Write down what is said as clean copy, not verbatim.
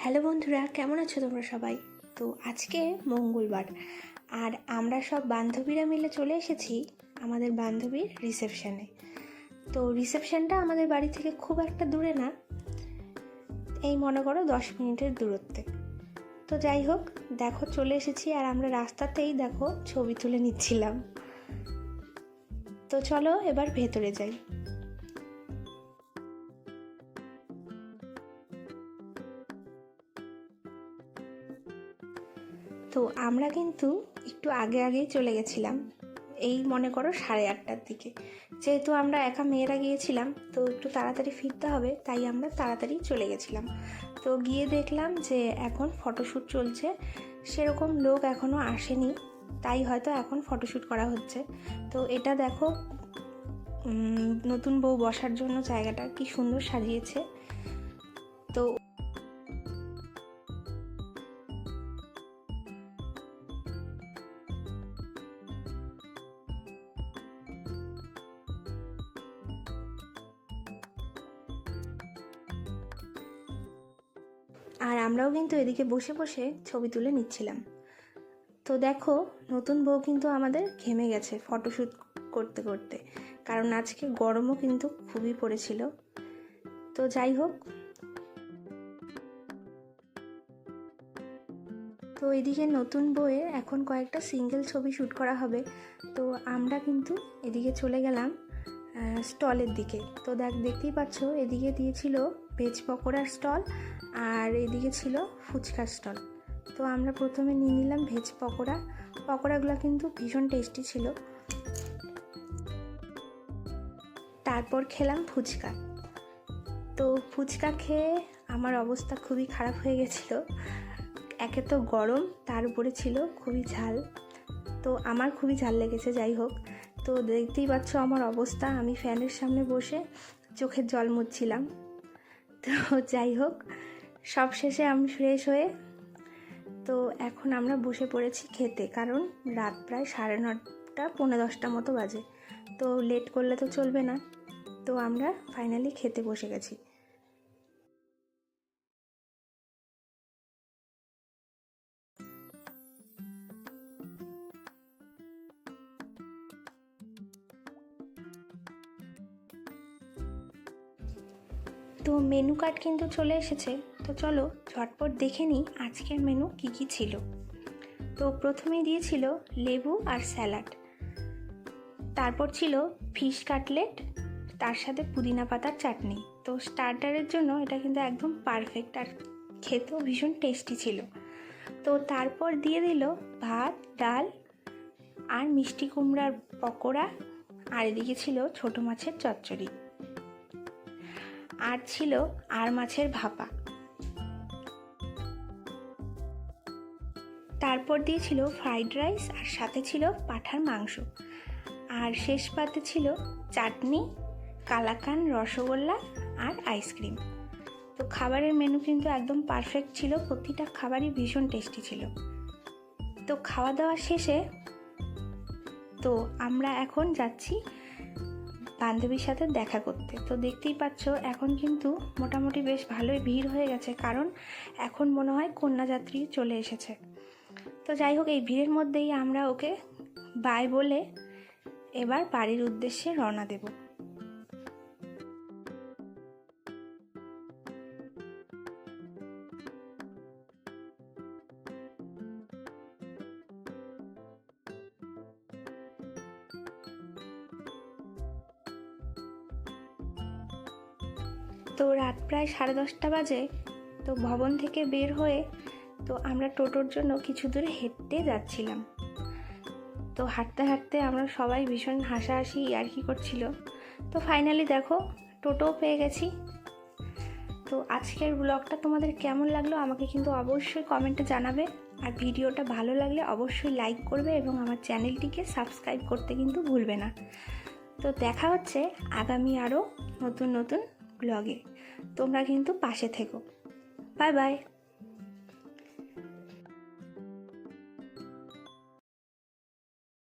Hello বন্ধুরা, কেমন আছো তোমরা সবাই? তো আজকে মঙ্গলবার আর আমরা সব বান্ধবীরা মিলে চলে এসেছি আমাদের বান্ধবীর রিসেপশানে। তো রিসেপশানটা আমাদের বাড়ি থেকে খুব একটা দূরে না, এই মনে করো 10 মিনিটের দূরত্বে। তো যাই হোক, দেখো চলে এসেছি আর আমরা রাস্তাতেই দেখো ছবি তুলে নিচ্ছিলাম। তো চলো এবার ভেতরে যাই। তো আমরা কিন্তু একটু আগেই চলে গেছিলাম, এই মনে করো 8:30টার দিকে। যেহেতু আমরা একা মেয়েরা গিয়েছিলাম তো একটু তাড়াতাড়ি ফিরতে হবে, তাই আমরা তাড়াতাড়ি চলে গেছিলাম। তো গিয়ে দেখলাম যে এখন ফটোশ্যুট চলছে, সেরকম লোক এখনও আসেনি, তাই হয়তো এখন ফটোশ্যুট করা হচ্ছে। তো এটা দেখো নতুন বউ বসার জন্য জায়গাটা কি সুন্দর সাজিয়েছে। তো আর আমরাও কিন্তু এদিকে বসে বসে ছবি তুলে নিচ্ছিলাম। তো দেখো নতুন বউ কিন্তু আমাদের ঘেমে গেছে ফটোশ্যুট করতে করতে, কারণ আজকে গরমও কিন্তু খুবই পড়েছিল। তো যাই হোক, তো এদিকে নতুন বউয়ের এখন কয়েকটা সিঙ্গেল ছবি শ্যুট করা হবে। তো আমরা কিন্তু এদিকে চলে গেলাম স্টলের দিকে। তো দেখতেই পাচ্ছ এদিকে দিয়েছিল ভেজ পকোড়ার স্টল আর এদিকে ছিল ফুচকার স্টল। তো আমরা প্রথমে নিয়ে নিলাম ভেজ পকোড়াগুলো কিন্তু ভীষণ টেস্টি ছিল। তারপর খেলাম ফুচকা। তো ফুচকা খেয়ে আমার অবস্থা খুবই খারাপ হয়ে গেছিলো। একে তো গরম, তার উপরে ছিল খুবই ঝাল। তো আমার খুবই ঝাল লেগেছে। যাই হোক, তো দেখতেই পাচ্ছ আমার অবস্থা, আমি ফ্যানের সামনে বসে চোখের জল মুছছিলাম। তো যাই হোক, সব শেষে আমি ফ্রেশ হয়ে তো এখন আমরা বসে পড়েছি খেতে, কারণ রাত প্রায় 9:30 পৌনে 10টা মতো বাজে। তো লেট করলে তো চলবে না, তো আমরা ফাইনালি খেতে বসে গেছি। তো মেনু কার্ড কিন্তু চলে এসেছে, তো চলো ঝটপট দেখে নিই আজকের মেনু কী কী ছিল। তো প্রথমেই দিয়েছিল লেবু আর স্যালাড, তারপর ছিল ফিশ কাটলেট, তার সাথে পুদিনা পাতার চাটনি। তো স্টার্টারের জন্য এটা কিন্তু একদম পারফেক্ট আর খেতেও ভীষণ টেস্টি ছিল। তো তারপর দিয়ে দিল ভাত, ডাল আর মিষ্টি কুমড়ার পকোড়া, আর এদিকে ছিল ছোট মাছের চচ্চড়ি, আর ছিল মাছের ভাপা। তারপর দিয়েছিল ফ্রাইড রাইস আর সাথে ছিল পাঁঠার মাংস, আর শেষ পাতে ছিল চাটনি, কালাকান, রসগোল্লা আর আইসক্রিম। তো খাবারের মেনু কিন্তু একদম পারফেক্ট ছিল, প্রতিটা খাবারই ভীষণ টেস্টি ছিল। তো খাওয়া দাওয়া শেষে তো আমরা এখন যাচ্ছি বান্ধবীর সাথে দেখা করতে। তো দেখতেই পাচ্ছ এখন কিন্তু মোটামুটি বেশ ভালোই ভিড় হয়ে গেছে, কারণ এখন মনে হয় কন্যাযাত্রী চলে এসেছে। তো যাই হোক, এই ভিড়ের মধ্যেই আমরা ওকে বাই বলে এবার বাড়ির উদ্দেশ্যে রওনা দেব। তো রাত প্রায় 10:30 বাজে। তো ভবন থেকে বের হয়ে তো আমরা টোটোর জন্য কিছু দূরে হেঁটে যাচ্ছিলাম। তো হাঁটতে হাঁটতে আমরা সবাই ভীষণ হাসাহাসি আর কি করছিল। তো ফাইনালি দেখো টোটোও পেয়ে গেছি। তো আজকের ব্লগটা তোমাদের কেমন লাগলো আমাকে কিন্তু অবশ্যই কমেন্টে জানাবে, আর ভিডিওটা ভালো লাগলে অবশ্যই লাইক করবে এবং আমার চ্যানেলটিকে সাবস্ক্রাইব করতে কিন্তু ভুলবে না। তো দেখা হচ্ছে আগামী আরও নতুন নতুন ব্লগে, তোমরা কিন্তু পাশে থেকো। Bye bye.